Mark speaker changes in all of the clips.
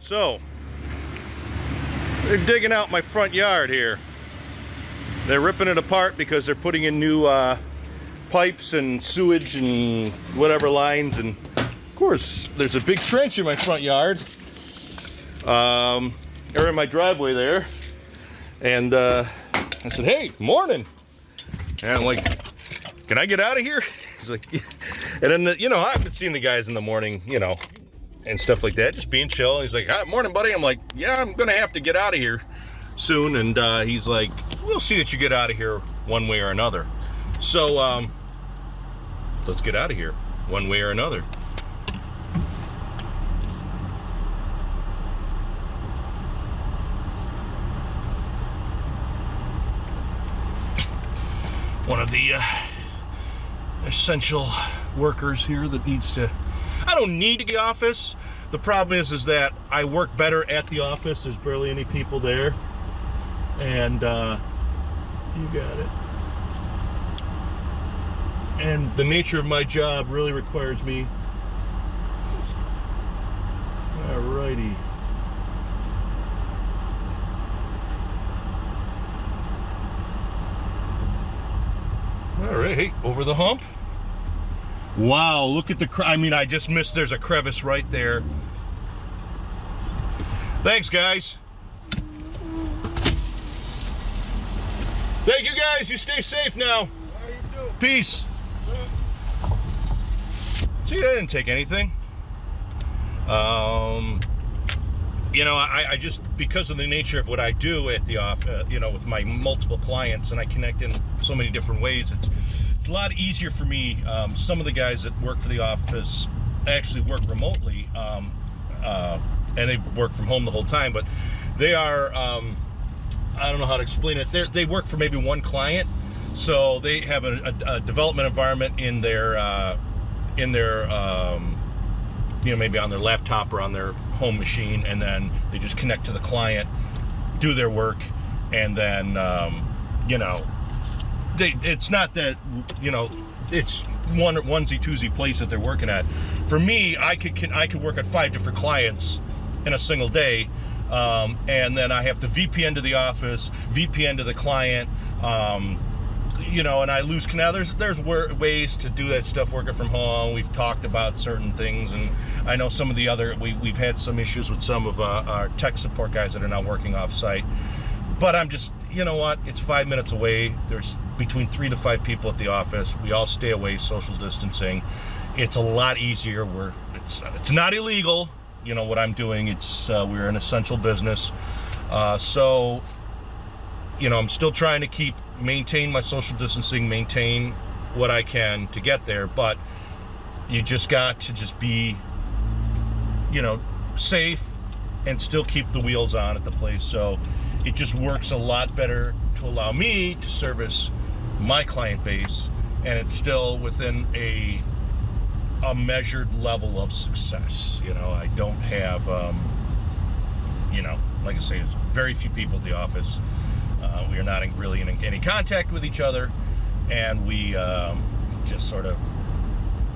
Speaker 1: So, they're digging out my front yard here. They're ripping it apart because they're putting in new pipes and sewage and whatever lines. And of course, there's a big trench in my front yard, or in my driveway there. And I said, "Hey, morning." And I'm like, "Can I get out of here?" He's like, yeah. And then, I've been seeing the guys in the morning, and stuff like that, just being chill. And he's like, "Hi, morning, buddy." I'm like, "Yeah, I'm gonna have to get out of here soon." And he's like, "We'll see that you get out of here one way or another." So let's get out of here one way or another. One of the essential workers here that needs to, I don't need to get to the office. The problem is that I work better at the office. There's barely any people there. And you got it. And the nature of my job really requires me. Alrighty. Alright, hey, over the hump. Wow, look at the, I just missed, there's a crevice right there. Thanks, guys. Thank you, guys. You stay safe now. Peace. See, I didn't take anything. I just, because of the nature of what I do at the office, with my multiple clients, and I connect in so many different ways, it's a lot easier for me. Some of the guys that work for the office actually work remotely, and they work from home the whole time, but they are, I don't know how to explain it. They work for maybe one client, so they have a development environment in their maybe on their laptop or on their home machine, and then they just connect to the client, do their work, and then it's not that it's one onesie twosie place that they're working at. For me, I could work at 5 different clients in a single day, and then I have to VPN to the office, VPN to the client, and I lose canal. There's ways to do that stuff working from home. We've talked about certain things, and I know some of the other, we've had some issues with some of our tech support guys that are now working off site. But I'm just, it's 5 minutes away. There's between 3 to 5 people at the office. We all stay away, social distancing. It's a lot easier. It's not illegal, what I'm doing. It's we're an essential business. So I'm still trying to maintain my social distancing, maintain what I can to get there, but you just got to just be, safe and still keep the wheels on at the place. So it just works a lot better to allow me to service my client base, and it's still within a measured level of success. I don't have, like I say, it's very few people at the office. We are not really in any contact with each other, and we just sort of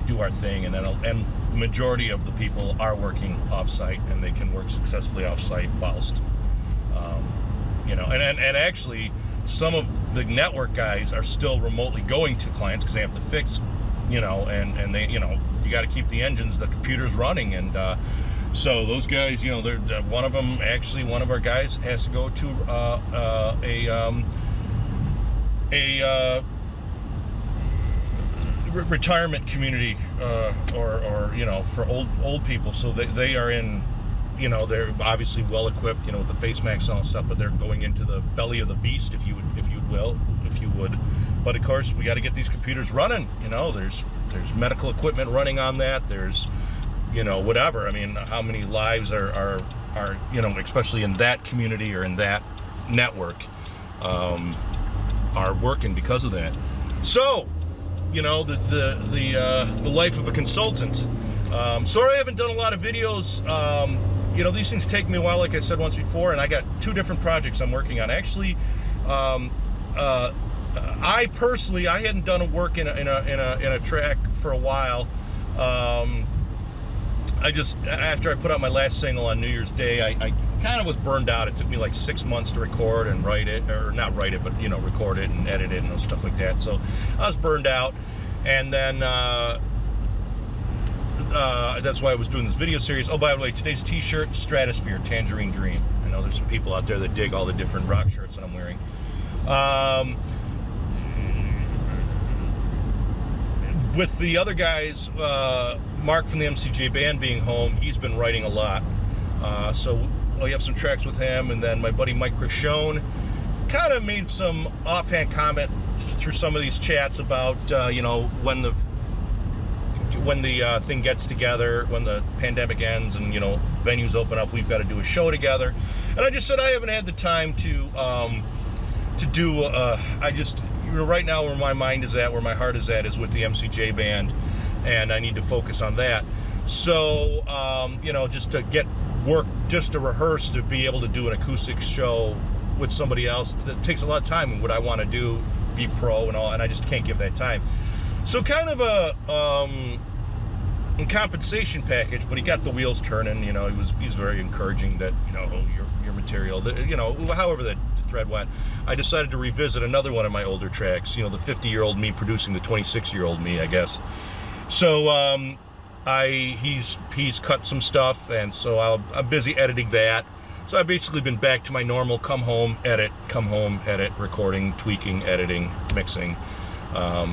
Speaker 1: do our thing. And then majority of the people are working off-site, and they can work successfully off-site whilst, and actually some of the network guys are still remotely going to clients because they have to fix, and they, you got to keep the engines, the computers running, and so those guys, they're one of them. Actually, one of our guys has to go to retirement community, or for old people. So they are in, they're obviously well equipped, with the face masks and all stuff. But they're going into the belly of the beast, if you would. But of course, we got to get these computers running. There's medical equipment running on that. There's whatever. How many lives are especially in that community or in that network, are working because of that. So, the life of a consultant. Sorry I haven't done a lot of videos. These things take me a while, like I said once before, and I got 2 different projects I'm working on. Actually, I personally, I hadn't done a work in a track for a while. after I put out my last single on New Year's Day, I kind of was burned out. It took me like 6 months to record and write it, or not write it, but record it and edit it and stuff like that. So I was burned out, and then that's why I was doing this video series. Oh, by the way, today's t-shirt, Stratosphere, Tangerine Dream. I know there's some people out there that dig all the different rock shirts that I'm wearing. With the other guys, Mark from the MCJ band being home, he's been writing a lot. So we have some tracks with him, and then my buddy Mike Crishone kind of made some offhand comment through some of these chats about when the thing gets together, when the pandemic ends and venues open up, we've got to do a show together. And I just said I haven't had the time to do. Right now where my mind is at, where my heart is at, is with the MCJ band, and I need to focus on that. So just to get work, just to rehearse, to be able to do an acoustic show with somebody else, that takes a lot of time. And what I want to do, be pro and all, and I just can't give that time. So kind of a compensation package, but he got the wheels turning. He's very encouraging that your material, however the thread went. I decided to revisit another one of my older tracks. The 50-year-old me producing the 26-year-old me, I guess. So he's cut some stuff, and so I'm busy editing that. So I've basically been back to my normal come home, edit, recording, tweaking, editing, mixing.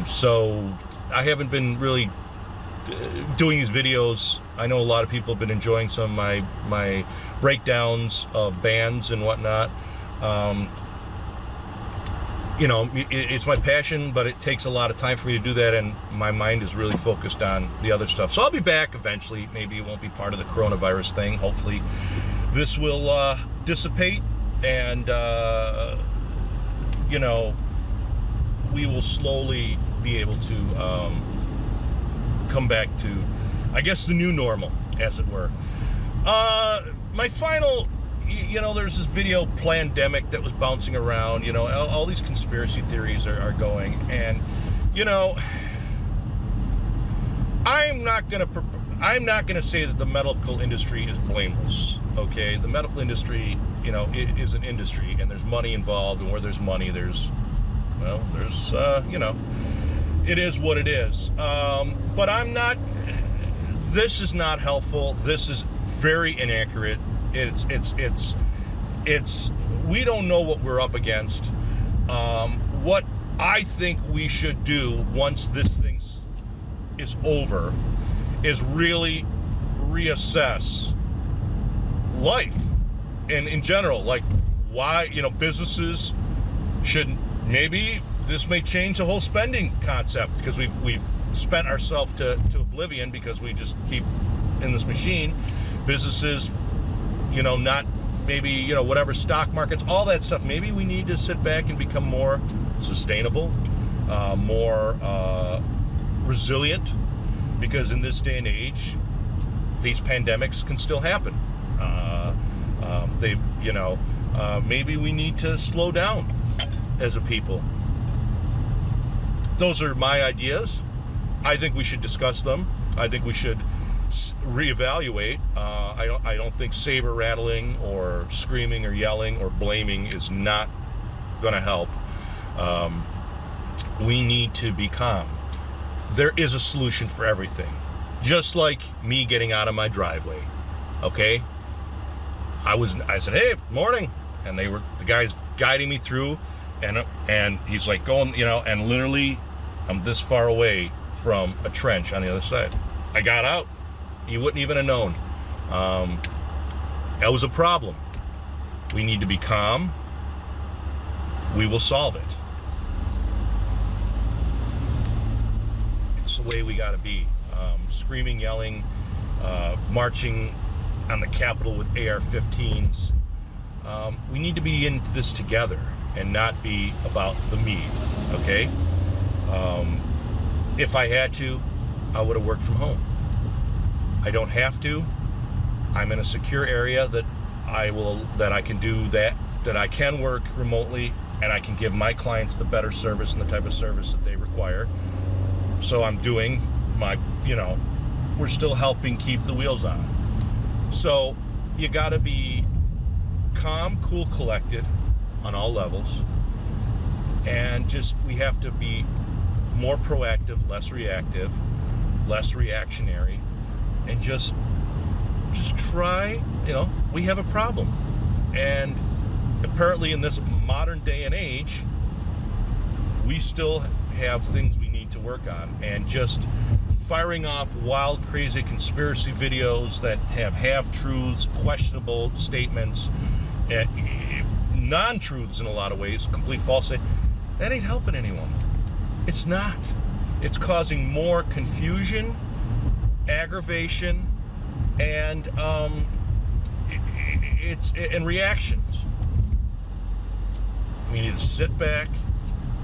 Speaker 1: So I haven't been really doing these videos. I know a lot of people have been enjoying some of my breakdowns of bands and whatnot. It's my passion, but it takes a lot of time for me to do that, and my mind is really focused on the other stuff. So I'll be back eventually. Maybe it won't be part of the coronavirus thing. Hopefully this will dissipate, and we will slowly be able to come back to, I guess, the new normal, as it were. My final, there's this video Plandemic that was bouncing around. All these conspiracy theories are going, and I'm not gonna say that the medical industry is blameless. Okay, the medical industry, is an industry, and there's money involved, and where there's money, there's it is what it is. But I'm not. This is not helpful. This is very inaccurate. It's we don't know what we're up against. What I think we should do once this thing is over is really reassess life and in general, like why businesses should, maybe this may change the whole spending concept, because we've spent ourselves to oblivion because we just keep in this machine. Businesses, not maybe, whatever, stock markets, all that stuff. Maybe we need to sit back and become more sustainable, more resilient, because in this day and age, these pandemics can still happen. Maybe we need to slow down as a people. Those are my ideas. I think we should discuss them. I think we should reevaluate. I don't think saber rattling or screaming or yelling or blaming is not going to help. We need to be calm. There is a solution for everything. Just like me getting out of my driveway. Okay? I said, "Hey, morning," and the guys guiding me through, and he's like going, and literally I'm this far away from a trench on the other side. I got out. You wouldn't even have known. That was a problem. We need to be calm. We will solve it. It's the way we got to be. Screaming, yelling, marching on the Capitol with AR-15s. We need to be in this together and not be about the me, okay? If I had to, I would have worked from home. I don't have to. I'm in a secure area that I can do that I can work remotely, and I can give my clients the better service and the type of service that they require. So I'm doing my we're still helping keep the wheels on. So you got to be calm, cool, collected on all levels, and just we have to be more proactive, less reactive, less reactionary, and just try. We have a problem, and apparently in this modern day and age, we still have things we need to work on, and just firing off wild, crazy conspiracy videos that have half-truths, questionable statements, non-truths in a lot of ways, complete falsehood, that ain't helping anyone. It's not. It's causing more confusion, aggravation, and and reactions. We need to sit back,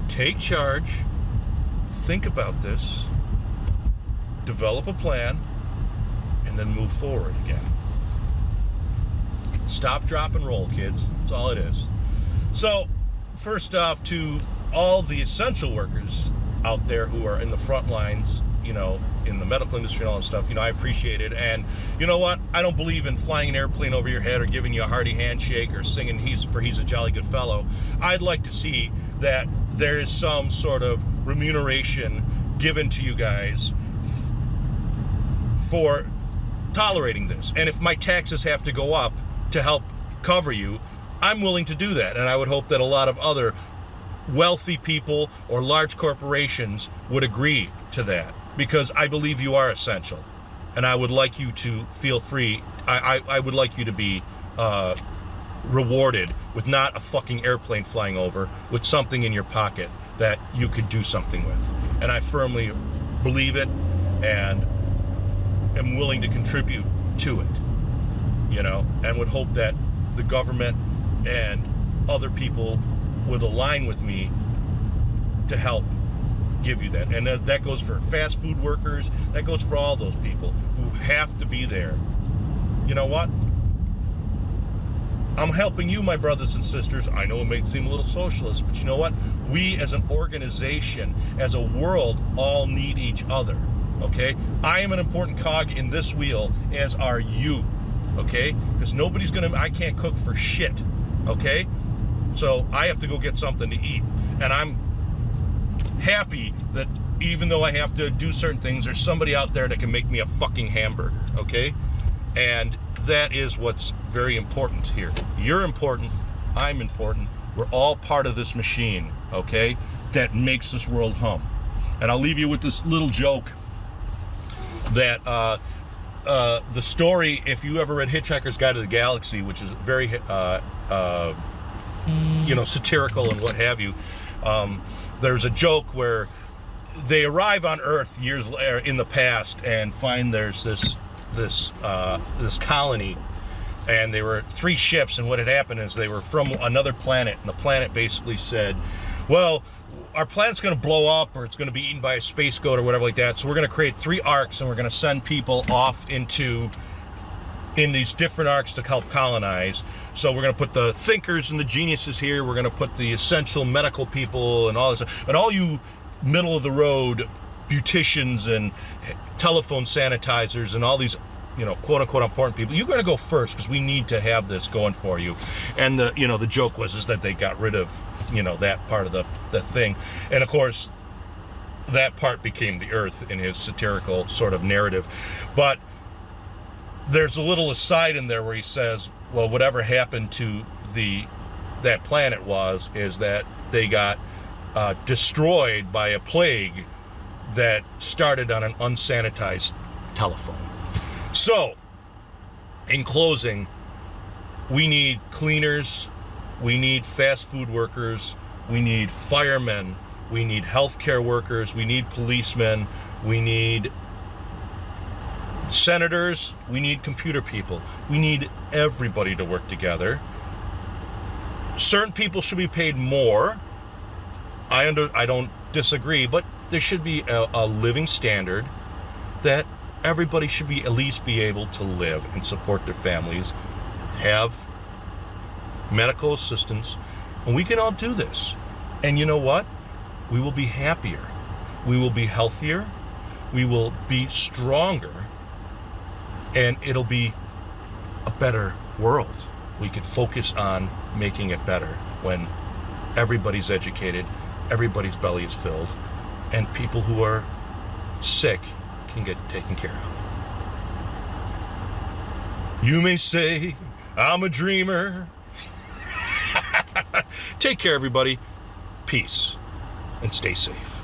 Speaker 1: take charge, think about this, develop a plan, and then move forward again. Stop, drop, and roll, kids. That's all it is. So, first off, to all the essential workers out there who are in the front lines, in the medical industry and all that stuff, I appreciate it. And you know what? I don't believe in flying an airplane over your head or giving you a hearty handshake or singing He's a Jolly Good Fellow. I'd like to see that there is some sort of remuneration given to you guys for tolerating this. And if my taxes have to go up to help cover you, I'm willing to do that. And I would hope that a lot of other wealthy people or large corporations would agree to that, because I believe you are essential, and I would like you to feel free. I would like you to be rewarded with not a fucking airplane flying over, with something in your pocket that you could do something with. And I firmly believe it, and am willing to contribute to it, and would hope that the government and other people would align with me to help give you that. And that goes for fast food workers. That goes for all those people who have to be there. You know what? I'm helping you, my brothers and sisters. I know it may seem a little socialist, but you know what? We as an organization, as a world, all need each other. Okay? I am an important cog in this wheel, as are you. Okay? Because I can't cook for shit. Okay? So I have to go get something to eat. And I'm happy that even though I have to do certain things, there's somebody out there that can make me a fucking hamburger. Okay? And that is what's very important here. You're important. I'm important. We're all part of this machine. Okay? That makes this world hum. And I'll leave you with this little joke that the story, if you ever read Hitchhiker's Guide to the Galaxy, which is very satirical and what have you, there's a joke where they arrive on Earth years in the past and find there's this colony, and there were 3 ships, and what had happened is they were from another planet, and the planet basically said, well, our planet's going to blow up, or it's going to be eaten by a space goat or whatever like that, so we're going to create 3 arcs, and we're going to send people off in these different arcs to help colonize. So we're going to put the thinkers and the geniuses here, we're going to put the essential medical people and all this, and all you middle of the road beauticians and telephone sanitizers and all these quote unquote important people, you're going to go first because we need to have this going for you. And the joke was that they got rid of that part of the thing, and of course that part became the Earth in his satirical sort of narrative. But there's a little aside in there where he says, well, whatever happened to that planet is that they got destroyed by a plague that started on an unsanitized telephone. So, in closing, we need cleaners, we need fast food workers, we need firemen, we need healthcare workers, we need policemen, we need senators, we need computer people. We need everybody to work together. Certain people should be paid more. I don't disagree, but there should be a living standard that everybody should at least be able to live and support their families, have medical assistance, and we can all do this. And you know what? We will be happier. We will be healthier. We will be stronger. and it'll be a better world. We could focus on making it better when everybody's educated, everybody's belly is filled, and people who are sick can get taken care of. You may say I'm a dreamer. Take care, everybody. Peace, and stay safe.